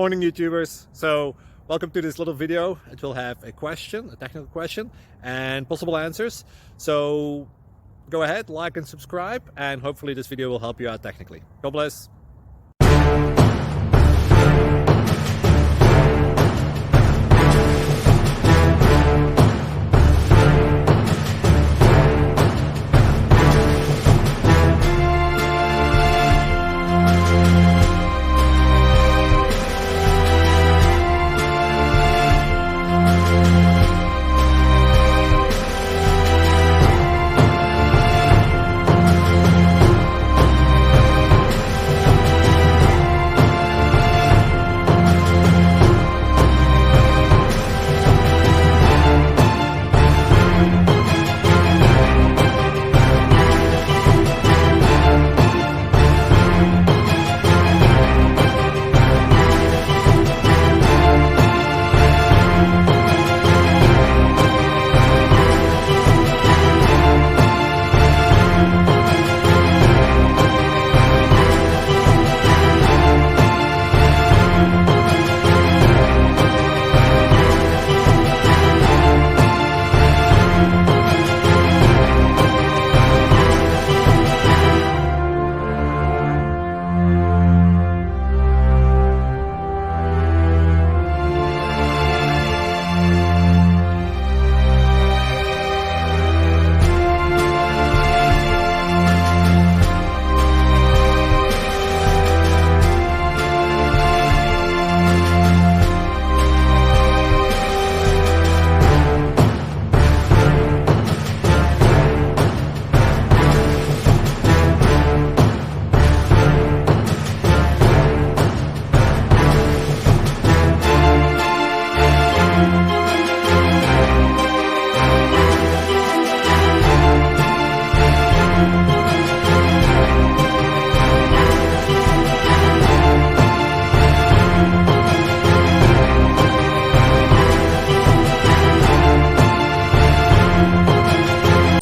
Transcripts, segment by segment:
Morning YouTubers. So welcome to this little video. It will have a question, a technical question, and possible answers. So go ahead, like and subscribe, and hopefully this video will help you out technically. God bless.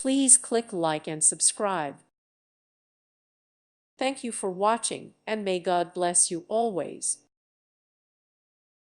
Please click like and subscribe. Thank you for watching, and may God bless you always.